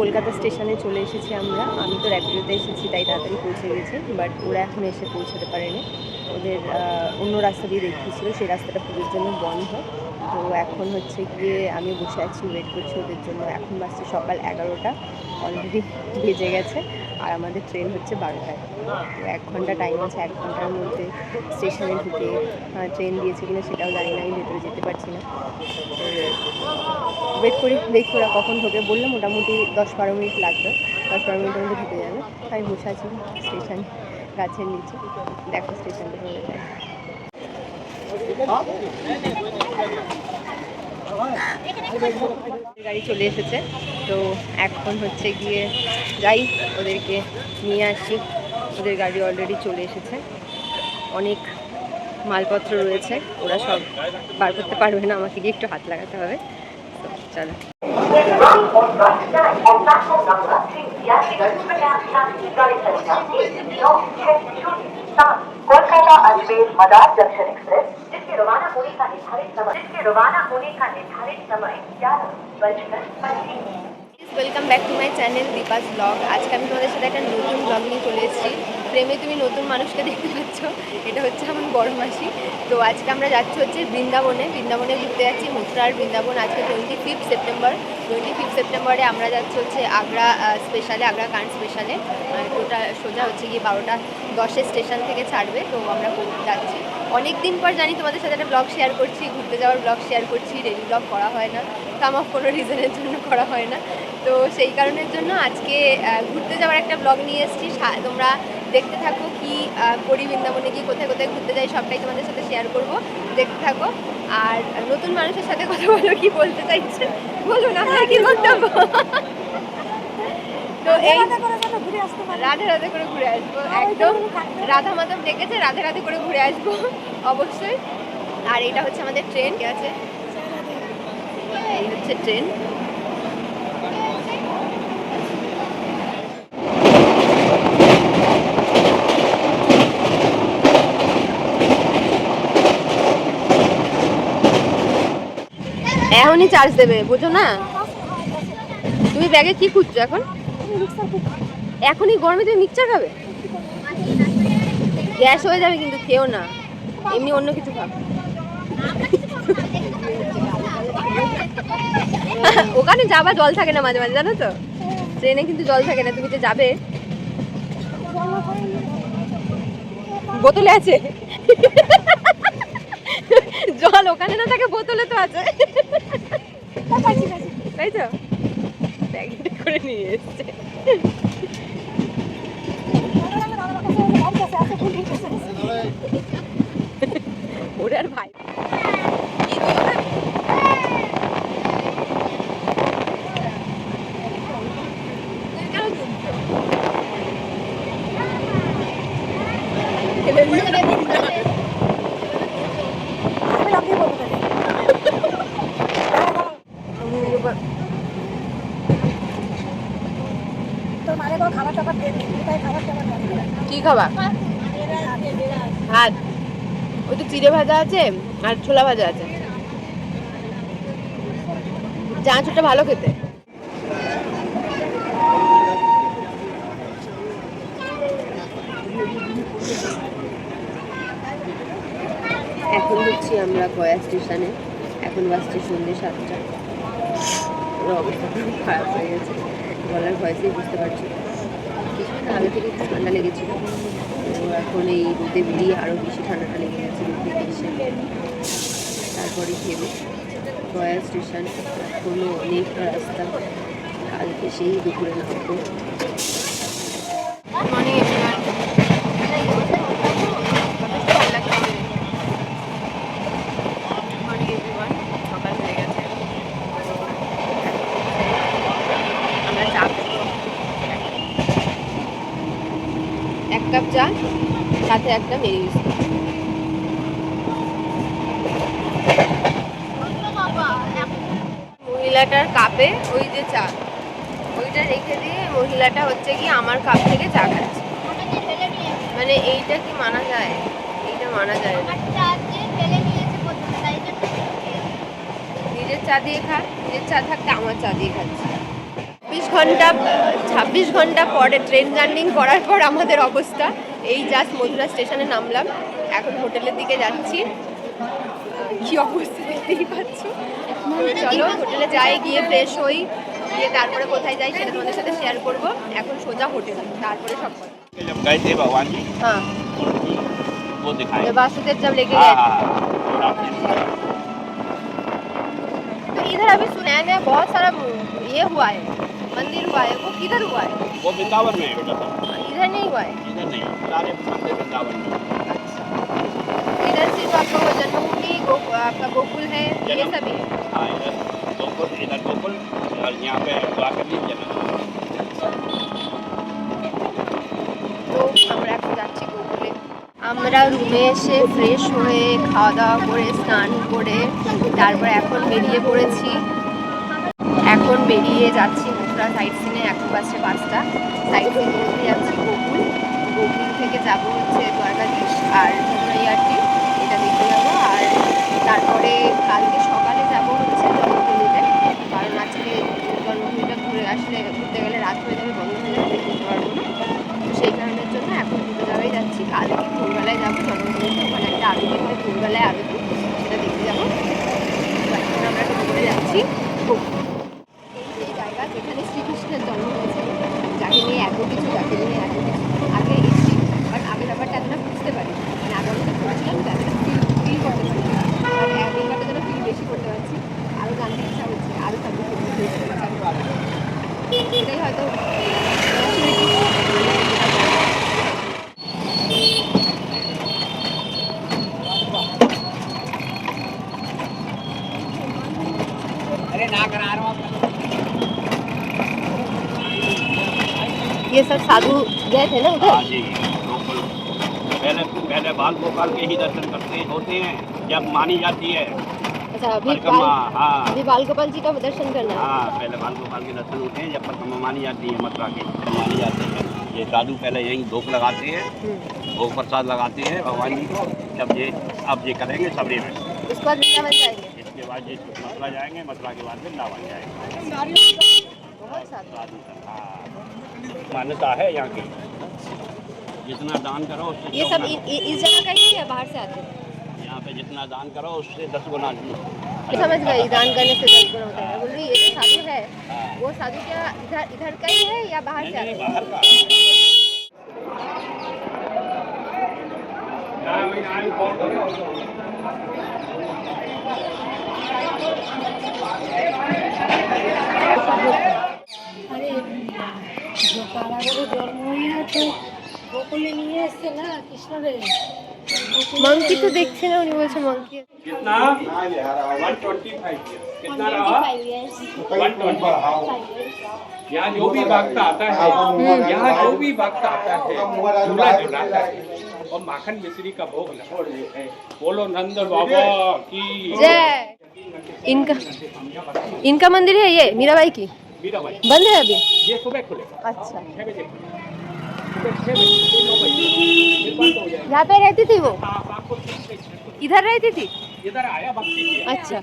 কলকাতা স্টেশনে চলে এসেছি আমরা। আমি তো র্যাপিডোতে এসেছি, তাই তাড়াতাড়ি পৌঁছে গেছি, বাট ওরা এখন এসে পৌঁছাতে পারেনি। ওদের অন্য রাস্তা দিয়ে দেখিয়েছিল, সেই রাস্তাটা পুজোর জন্য বন্ধ। তো এখন হচ্ছে গিয়ে আমি বসে আছি, ওয়েট করছি ওদের জন্য। এখন বাসছে সকাল 11টা, অলরেডি বেজে গেছে, আর আমাদের ট্রেন হচ্ছে 12টায়। তো 1 ঘন্টা টাইম আছে, 1 ঘন্টার মধ্যে স্টেশনে ঢুকে ট্রেন দিয়েছে কিনা সেটাও জানি না, আমি ভেতরে যেতে পারছি না। ওয়েট করি, দেখি ওরা কখন ঢোকে। বললে মোটামুটি 10-12 মিনিট লাগবে, 10-12 মিনিটের মধ্যে ঢুকে যাবে। আমি বসে আছি স্টেশন গাছের নিচে, দেখো স্টেশনটা হয়ে যায়। গাড়ি চলে এসেছে, তো এখন হচ্ছে গিয়ে যাই ওদেরকে নিয়ে আসি। ওদের গাড়ি অলরেডি চলে এসেছে, অনেক মালপত্র রয়েছে, ওরা সব বার করতে পারবে না, আমাকে গিয়ে একটু হাত লাগাতে হবে। তো চলো। कोलकाता अजमेर मदार जंक्शन एक्सप्रेस जिसके रवाना होने का निर्धारित समय 11:25। Welcome back to my channel Deepa's blog. আজকে আমি তোমাদের সাথে একটা নতুন ব্লগ নিয়ে চলে এসেছি। প্রেমে তুমি নতুন মানুষকে দেখতে পাচ্ছ, এটা হচ্ছে আমার বড় মাসি। তো আজকে আমরা যাচ্ছি হচ্ছে বৃন্দাবনে ঘুরতে যাচ্ছি, মথুরার বৃন্দাবন। আজকে 25 সেপ্টেম্বরে আমরা যাচ্ছি হচ্ছে আগ্রা স্পেশালে, আগ্রা কান স্পেশালে। টোটাল সোজা হচ্ছে গিয়ে 12:10 স্টেশন থেকে ছাড়বে। তো আমরা যাচ্ছি, অনেক দিন পর জানি তোমাদের সাথে একটা ব্লগ শেয়ার করছি, ঘুরতে যাওয়ার ব্লগ শেয়ার করছি। ডেলি ব্লগ করা হয় না, আমার কোনো রিজনের জন্য করা হয় না। তো সেই কারণের জন্য আজকে ঘুরতে যাওয়ার একটা ব্লগ নিয়ে এসেছি। তোমরা দেখতে থাকো কি করি, বৃন্দাবনে গিয়ে কোথায় কোথায় ঘুরতে যাই সবটাই তোমাদের সাথে শেয়ার করব, দেখতে থাকো। আর নতুন মানুষের সাথে কথা বলো, কি বলতে চাইছে বলুন, আপনার কি বক্তব্য? তো এই রাধে রাধে করে ঘুরে আসবো, একদম রাধা মাধব ডেকেছে, রাধে রাধে করে ঘুরে আসবো অবশ্যই। আর এটা হচ্ছে আমাদের ট্রেন, ঠিক আছে, এই হচ্ছে ট্রেন। এখনই চার্জ দেবে, বুঝো না? তুমি ব্যাগে কি খুঁজছো এখন? এখনই গরমে তুমি মিক্সচার খাবে? গ্যাস হয়ে যাবে কিন্তু, খেও না, এমনি অন্য কিছু খাও। ওখানে যাবা, জল থাকে না মাঝে মাঝে, জানো তো? ট্রেনে কিন্তু জল থাকে না, তুমি যে যাবে। বোতলে আছে জল, ওখানে না থাকে, বোতলে তো আছে, তাই তো? প্যাকেট করে নিয়ে এসছে। ওরে আর ভাই কি খাবা? ভাত, ওই তো চিড়ে ভাজা আছে আর ছোলা ভাজা আছে। চানাচুরটা ভালো খেতে। এখন হচ্ছি আমরা গয়া স্টেশনে, এখন বাসছে সন্ধ্যে 7টা। অবস্থা খুব খারাপ হয়ে গেছে, গলার ভয়েসেই বুঝতে পারছি। কিছুদিন আগে থেকে ঠান্ডা লেগেছিল, তো এখন এই রোদে বেরিয়ে আরও বেশি ঠান্ডাটা লেগে গেছে রোদ থেকে এসে। তারপরে ভেবে গয়া স্টেশন, এখনও অনেকটা রাস্তা, কালকে সেই দুপুরে নামবো। এক কাপ চা, সাথে একটা মেরি বিস্কুট। মহিলাটার কাপে ওই যে চা, ওইটা রেখে দিয়ে মহিলাটা হচ্ছে কি আমার কাপ থেকে চা খাচ্ছে। মানে এইটা কি মানা যায়? এইটা মানা যায় না। নিজের চা দিয়ে খা, নিজের চা থাকতে আমার চা দিয়ে খাচ্ছে। 26 ঘন্টা পরে ট্রেন জার্নি করার পর আমাদের অবস্থা এই জাস্ট মথুরা স্টেশনে নামলাম, এখন হোটেলের দিকে যাচ্ছি। কি অবস্থা দেখতেই পাচ্ছ। চলো হোটেলে যাই, গিয়ে ফ্রেশ হই, গিয়ে তারপরে কোথায় যাই সেটা তোমাদের সাথে শেয়ার করব। এখন সোজা হোটেল, তারপরে সব কথা। हाँ वो दिखाए। वासुदेव जब लेके गए थे। तो इधर अभी सुनैन में बहुत सारा ये हुआ है, मंदिर हुआ है, वो किधर हुआ है? वो वृंदावन में है बेटा सब। इधर नहीं हुआ है? इधर नहीं, सारे मंदिर वृंदावन में। अच्छा, इधर सिर्फ आपका वो जन्मभूमि आपका गोकुल है, ये सभी है? हाँ, इधर गोकुल और यहाँ पे द्वारकाधी जन्म। তো আমরা এখন যাচ্ছি গোকুলে। আমরা রুমে এসে ফ্রেশ হয়ে খাওয়া দাওয়া করে স্নান করে তারপর এখন বেরিয়ে পড়েছি। এখন বেরিয়ে যাচ্ছি মথুরা সাইট সিনে। এখন বাসে 5টা। সাইট সিন করতে যাচ্ছি গোকুল। গোকুল থেকে যাব হচ্ছে দ্বারকাধীশ আর মথুরাইয়াটি, এটা দেখতে যাবো। আর তারপরে কালকে সকালে যাব হচ্ছে জন্মভূমিতে, কারণ আজকে জন্মভূমিটা ঘুরতে গেলে রাত হয়ে যাবে, বন্ধ হয়ে যাবে, দেখতে পারবো না। তো সেই কারণের জন্য এখন দুটো জায়গায় যাচ্ছি। কালকে ভোরবেলায় যাবো জন্মভূমিতে, ওখানে একটা আরতি হয়, ভোরবেলায় আরতি, সেটা দেখতে যাবো। এখন আমরা ঘুরে যাচ্ছি গোকুল। এই জায়গা যেখানে শ্রীকৃষ্ণের জন্ম হয়েছিল, যাকে নিয়ে এত কিছু, যাকে নিয়ে এত কিছু। আগে এসেছি, বাট আগে ব্যাপারটা এতটা বুঝতে পারি, মানে আগে অনেকটা করেছিলাম, ব্যাপারটা ফিল করতে পারি। আর এই ব্যাপারটা যেন ফিল বেশি করতে পারছি, আরও জানতে ইচ্ছা হচ্ছে, আরও থাকবে এটাই হয়তো ये सब साधु गए थे ना उधर? हाँ जी, पहले बाल गोपाल के ही दर्शन करते होते हैं जब मानी जाती है। अच्छा, हाँ, अभी बाल गोपाल जी का दर्शन करना है। हाँ, पहले बाल गोपाल के दर्शन होते हैं जब परिक्रमा मानी जाती है, मथुरा की मानी जाती है। ये साधु पहले यहीं भोग लगाते हैं, भोग प्रसाद लगाते हैं भगवान जी को। अब ये करेंगे सबरे में, उसके बाद वृंदावन जाएंगे। इसके बाद ये मथुरा जाएंगे, मथुरा के बाद वृंदावन जाएंगे। बहुत साधु। हाँ, मान्यता है यहाँ की, जितना दान करो उससे ये सब इस जगह का ही है, बाहर से आते हैं? यहाँ पे जितना दान करो उससे 10 गुना। समझ गई, दान करने से 10 गुना होता है। बोल रही ये जो साधु है, वो साधु क्या इधर का ही है या बाहर से आते हैं? बाहर का। আরে কারাগারে জন্ম হয়ে তো গোকুলে নিয়ে এসছে না কৃষ্ণরে। मंकी तो देखते ना, उन्हें बोलছে मंकी। कितना 125 कितना रहा 125। यहाँ जो भी भक्त आता है, यहाँ जो भी भक्त आता है झूला झुलाता है और माखन मिश्री का भोग लगाते हैं। बोलो नंद बाबा की जय। इनका मंदिर है ये मीराबाई की? मीराबाई बंद है अभी? ये सुबह खुलेगा अच्छा, 6 बजे, सुबह 6 बजे 9 बजे फिर बंद हो जाएगा। यहाँ पे रहती थी वो? हाँ, आपको 3 से 6 इधर रहती थी? इधर आया भक्ति किया। अच्छा।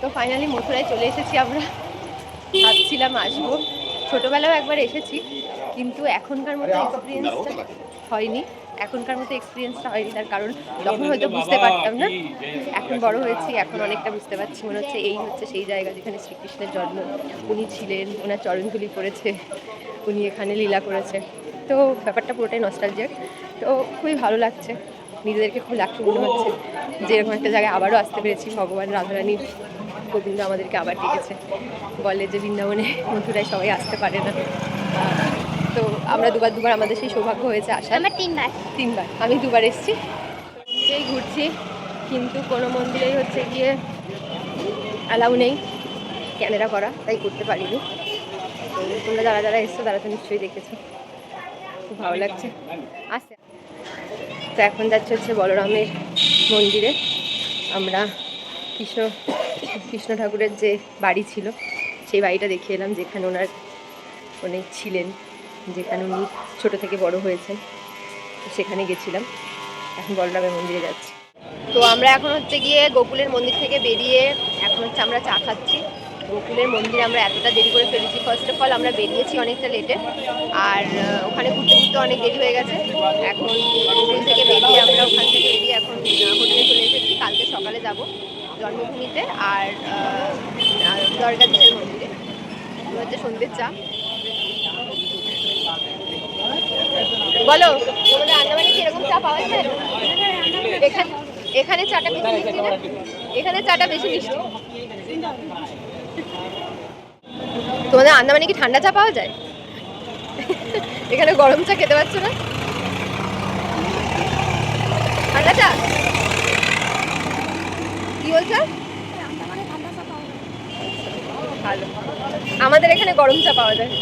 তো ফাইনালি মথুরায় চলে এসেছি আমরা। ভাবছিলাম আসবো, ছোটোবেলাও একবার এসেছি, কিন্তু এখনকার মতো এক্সপিরিয়েন্সটা হয়নি। তার কারণ তখন হয়তো বুঝতে পারতাম না, এখন বড় হয়েছি, এখন অনেকটা বুঝতে পারছি। মনে হচ্ছে এই হচ্ছে সেই জায়গা যেখানে শ্রীকৃষ্ণের জন্ম, উনি ছিলেন, ওনার চরণধুলি পড়েছে, উনি এখানে লীলা করেছে। তো ব্যাপারটা পুরোটাই নস্টালজিক। তো খুবই ভালো লাগছে, নিজেদেরকে খুব লাগছে, মনে হচ্ছে যে এরকম একটা জায়গায় আবারও আসতে পেরেছি। ভগবান রাধারানী গোবিন্দ আমাদেরকে আবার ডেকেছে। বলে যে বৃন্দাবনে মথুরায় সবাই আসতে পারে না, তো আমরা দুবার আমাদের সেই সৌভাগ্য হয়েছে আসার। আমার 3বার। আমি 2বার এসেছি। এই ঘুরছি, কিন্তু কোনো মন্দিরেই হচ্ছে গিয়ে অ্যালাউ নেই ক্যামেরা করা, তাই করতে পারিনি। তো তোমরা যারা এসছো তারা তো নিশ্চয়ই দেখেছো, খুব ভালো লাগছে আসতে। তো এখন যাচ্ছে হচ্ছে বলরামের মন্দিরে। আমরা কৃষ্ণ ঠাকুরের যে বাড়ি ছিল সেই বাড়িটা দেখিয়ে এলাম, যেখানে উনি ছিলেন, যেখানে উনি ছোটো থেকে বড় হয়েছেন, সেখানে গেছিলাম। এখন বলরামের মন্দিরে যাচ্ছি। তো আমরা এখন হচ্ছে গিয়ে গোকুলের মন্দির থেকে বেরিয়ে এখন হচ্ছে আমরা চা খাচ্ছি। গোকুলের মন্দিরে আমরা এতটা দেরি করে ফেলেছি, ফার্স্ট অফ অল আমরা বেরিয়েছি অনেকটা লেটে, আর ওখানে ঘুরতে ঘুরতে অনেক দেরি হয়ে গেছে। এখন গোকুল থেকে বেরিয়ে আমরা ওখান থেকে বেরিয়ে এখন হোটেলে চলে এসেছি। কালকে সকালে যাব জন্মভূমিতে আর দ্বারকাধীশের মন্দিরে। হচ্ছে সন্ধ্যের চা। বলো তোমাদের আন্দামানে কি এরকম চা পাওয়া যায়? এখানে চাটা বেশি মিষ্টি না? এখানে চাটা বেশি মিষ্টি। তোমাদের আন্দামানে কি ঠান্ডা চা পাওয়া যায়? এখানে গরম চা খেতে পারছো না? ঠান্ডা চা কি বলছো? ভালো, আমাদের এখানে গরম চা পাওয়া যায়।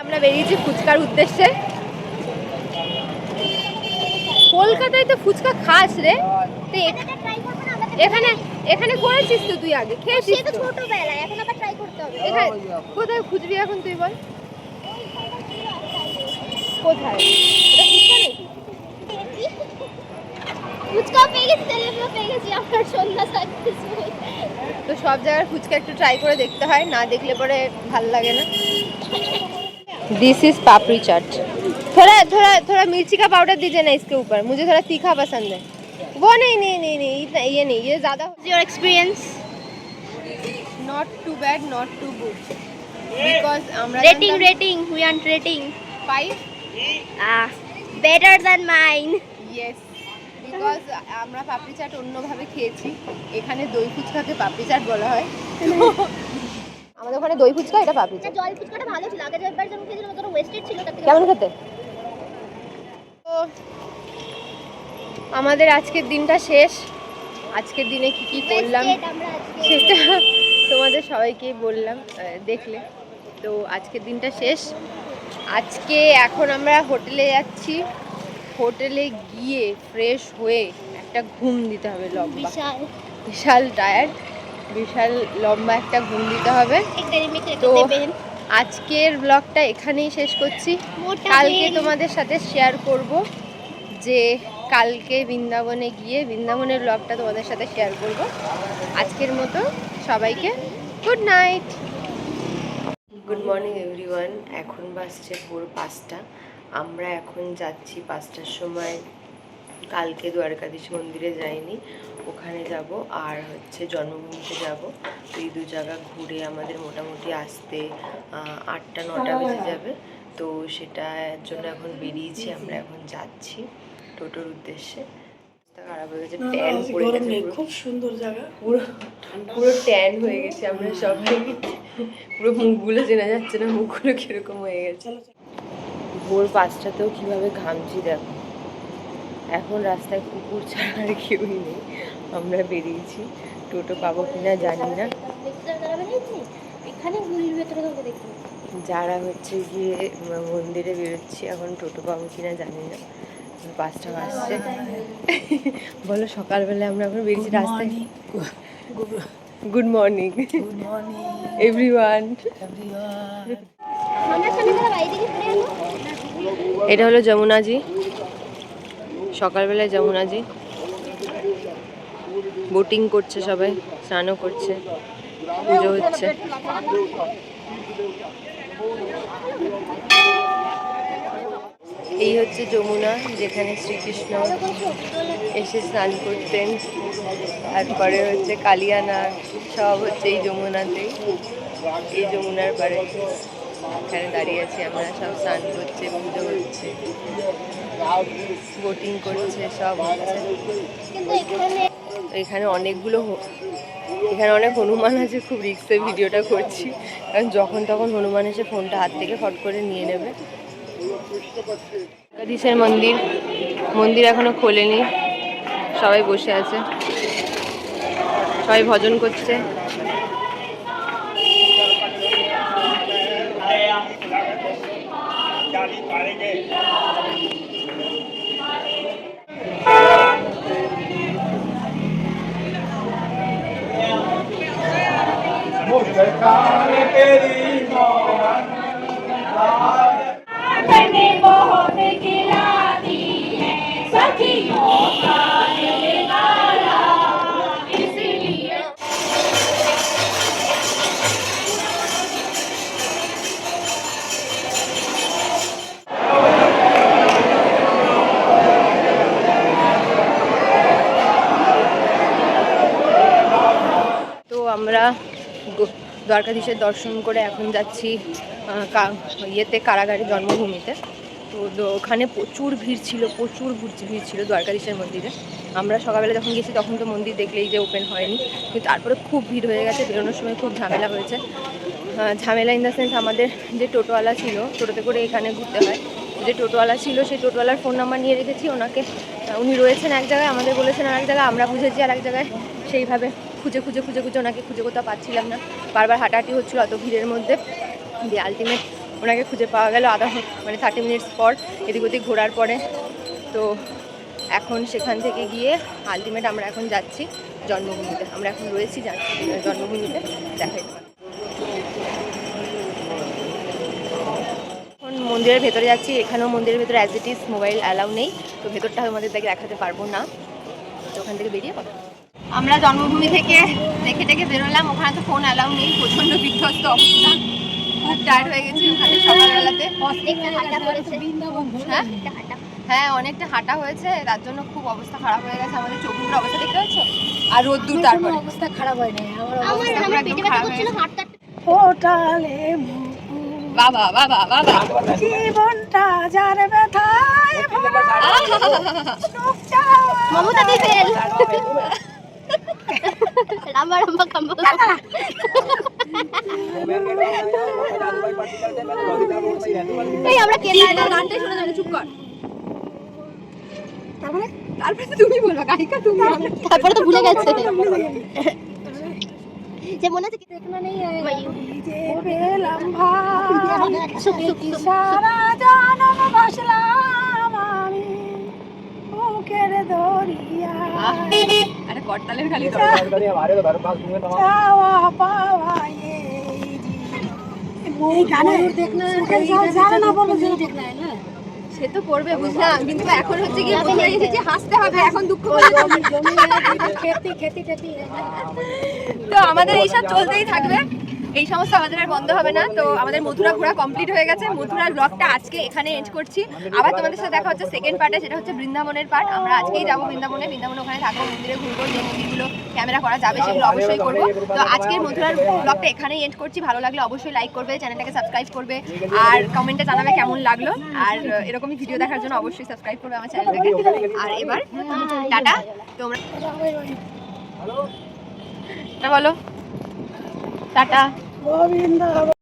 আমরা বেরিয়েছি ফুচকার উদ্দেশ্যে। কলকাতায় তো ফুচকা খাস রে, এখানে এখানে করেছিস তো তুই, আগে খেয়েছিস তো ছোটবেলায়, এখন আবার ট্রাই করতে হবে। এখানে কোথায় খুঁজবি এখন তুই বল? কোথায় এটা ফুচকা নাকি? ফুচকা পেয়ে গেছি, তেলেগুলো পেয়ে গেছি, আপনার সন্ধ্যা সার্ভিস। তো সব জায়গার ফুচকা একটু ট্রাই করে দেখতে হয়, না দেখলে পরে ভাল লাগে না। दिस इज पापड़ी चाट। थोड़ा थोड़ा थोड़ा मिर्ची का पाउडर दीजिए ना इसके ऊपर, मुझे थोड़ा तीखा पसंद है। वो नहीं नहीं नहीं नहीं इतना ये नहीं, ये ज़्यादा। Your experience? Not too bad, not too good, because rating we are rating 5। Better than mine. Yes, because আমরা পাপড়ি চাট অন্যভাবে খেয়েছি, এখানে দই ফুচকাকে পাপড়ি চাট বলা হয়। আমাদের ওখানে দই ফুচকা, এটা পাপড়ি চাট। জল ফুচকাটা ভালো ছিল, আগে যেবার যেমন খেয়েছিলাম ওটা ওয়েস্টেড ছিল, তার থেকে কেমন খেতে? তো আমাদের আজকের দিনটা শেষ। আজকের দিনে কি কি করলাম আমরা আজকে সেটা তোমাদের সবাইকেই বললাম, দেখলে। তো আজকের দিনটা শেষ। আজকে এখন আমরা হোটেলে যাচ্ছি। হোটেলে গিয়ে ফ্রেশ হয়ে একটা ঘুম দিতে হবে লম্বা, বিশাল বিশাল টায়ার্ড, বিশাল লম্বা একটা ঘুম দিতে হবে। তো আজকের ব্লগটা এখানেই শেষ করছি। কালকে তোমাদের সাথে শেয়ার করব যে কালকে বৃন্দাবনে গিয়ে বৃন্দাবনের ব্লগটা তোমাদের সাথে শেয়ার করব। আজকের মতো সবাইকে good night. Good morning everyone. এখন বাজছে ভোর 5টা। আমরা এখন যাচ্ছি 5টার সময়। কালকে দ্বারকাধীশ মন্দিরে যাইনি, ওখানে যাব, আর হচ্ছে জন্মভূমিতে যাব। তো এই দু জায়গা ঘুরে আমাদের মোটামুটি আসতে 8টা-9টা বেজে যাবে। তো সেটার জন্য এখন বেরিয়েছি, আমরা এখন যাচ্ছি টোটোর উদ্দেশ্যে। খারাপ হয়ে গেছে, ট্যান পড়ে গেছে, খুব সুন্দর জায়গা, পুরো পুরো ট্যান হয়ে গেছে আমরা সবাই, পুরো মুখগুলো চেনা যাচ্ছে না, মুখগুলো কিরকম হয়ে গেছে। ভোর 5টাতেও কিভাবে ঘামছি দেখো। এখন রাস্তায় কুকুর ছাড়া আর কেউই নেই, আমরা বেরিয়েছি। টোটো পাবো কিনা জানি না। এখানে গুলির ভেতরে তোকে দেখতে, যারা হচ্ছে গিয়ে মন্দিরে বেরোচ্ছি, এখন টোটো পাবো কিনা জানি না। 5টা বাজছে। বলো সকালবেলা আমরা এখন বেরিয়েছি রাস্তায়। Good morning everyone. এটা হলো যমুনাজি, সকালবেলায় যমুনাজি। বোটিং করছে সবাই, স্নানও করছে, পুজো হচ্ছে। এই হচ্ছে যমুনা, যেখানে শ্রীকৃষ্ণ এসে স্নান করতেন। তারপরে হচ্ছে কালিয়ানাগ, সব হচ্ছে এই যমুনাতেই। এই যমুনার পাড়ে এখানে দাঁড়িয়ে আছি আমরা, সব স্নান করছে, পুজো হচ্ছে, বোটিং করছে, সব হচ্ছে। এখানে অনেকগুলো এখানে অনেক হনুমান আছে, খুব রিস্কে ভিডিওটা করছি, কারণ যখন তখন হনুমান এসে ফোনটা হাত থেকে ফট করে নিয়ে নেবে। দ্বারকাধীশের মন্দির এখনো খোলেনি, সবাই বসে আছে, সবাই ভজন করছে। তো আমরা দ্বারকাধীশের দর্শন করে এখন যাচ্ছি ইয়েতে কারাগারের জন্মভূমিতে। তো ওখানে প্রচুর ভিড় ছিল, প্রচুর ভিড় ছিল দ্বারকাধীশের মন্দিরে। আমরা সকালবেলা যখন গেছি তখন তো মন্দির দেখলেই যে ওপেন হয়নি, কিন্তু তারপরে খুব ভিড় হয়ে গেছে, বেরোনোর সময় খুব ঝামেলা হয়েছে। ঝামেলা ইন দ্য সেন্স আমাদের যে টোটোওয়ালা ছিল, টোটোতে করে এখানে ঘুরতে হয়, যে টোটোওয়ালা ছিল সেই টোটোওয়ালার ফোন নাম্বার নিয়ে রেখেছি ওনাকে। উনি রয়েছেন এক জায়গায়, আমাদের বলেছেন আর এক জায়গায়, আমরা বুঝেছি আর এক জায়গায়। সেইভাবে খুঁজে ওনাকে খুঁজে কোথাও পাচ্ছিলাম না, বারবার হাঁটাহাঁটি হচ্ছিলো অত ভিড়ের মধ্যে। দিয়ে আলটিমেট ওনাকে খুঁজে পাওয়া গেল 30 মিনিটস পর, এদিক ওদিক ঘোরার পরে। তো এখন সেখান থেকে গিয়ে আলটিমেট আমরা এখন যাচ্ছি জন্মভূমিতে। আমরা এখন রয়েছি জন্মভূমিতে, দেখাই। এখন মন্দিরের ভেতরে যাচ্ছি। এখানেও মন্দিরের ভেতরে as it is mobile allow নেই, তো ভেতরটা আমাদের দেখাতে পারবো না। তো ওখান থেকে বেরিয়ে পড়ো। আমরা জন্মভূমি থেকে দেখে বেরোলাম। ওখানে তো ফোন অ্যালাউ নেই, প্রচণ্ড বিধ্বস্ত অবস্থা, খুব টায়ার্ড হয়ে গেছি ওখানে সকালবেলাতে। হ্যাঁ, অনেকটা হাঁটা হয়েছে, তার জন্য খুব অবস্থা খারাপ হয়ে গেছে আমাদের। চোখের অবস্থা দেখতে পাচ্ছ, আর রোদ্দুর, তারপরে অবস্থা খারাপ হয় না আমার বাবা বাবা বাবা জীবনটা যার ব্যথায় মমতা দি ফেল রাম্বা কাম্বা। এই আমরা কেলা গানটাই শোনা যাবে, চুপ কর। তারপরে তুমি বলবা গায়িকা তুমি, তারপরে তো ভুলে গেছে যে মনে আছে দেখনা নেই যে পেলাম ভাই সারা জানম ভাসলাম আমি বুকের দরিয়া। আরে করতালের খালি তো চাওয়া পাওয়া এই গানে দেখনা জানা না বলো যে দেখনা না, সে তো করবে বুঝলাম, কিন্তু এখন হচ্ছে কি এসেছি হাসতে হবে, এখন দুঃখ খেতে তো আমাদের এইসব চলতেই থাকবে, এই সমস্ত আমাদের আর বন্ধ হবে না। তো আমাদের মথুরা ঘোরা কমপ্লিট হয়ে গেছে। মথুরার ব্লগটা আজকে এখানে এন্ড করছি। আবার তোমাদের সাথে দেখা হচ্ছে সেকেন্ড পার্টে, সেটা হচ্ছে বৃন্দাবনের পার্ট। আমরা আজকেই যাবো বৃন্দাবনে ওখানে থাকবো, মন্দিরে ঘুরবো, যে মন্দিরগুলো ক্যামেরা করা যাবে সেগুলো অবশ্যই করবো। তো আজকের মথুরার ব্লগটা এখানেই এন্ড করছি। ভালো লাগলে অবশ্যই লাইক করবে, চ্যানেলটাকে সাবস্ক্রাইব করবে, আর কমেন্টে জানাবে কেমন লাগলো। আর এরকমই ভিডিও দেখার জন্য অবশ্যই সাবস্ক্রাইব করবে আমার চ্যানেলটাকে। আর এবার টাটা, তোমরা বলো টাটা। গোবিন্দ।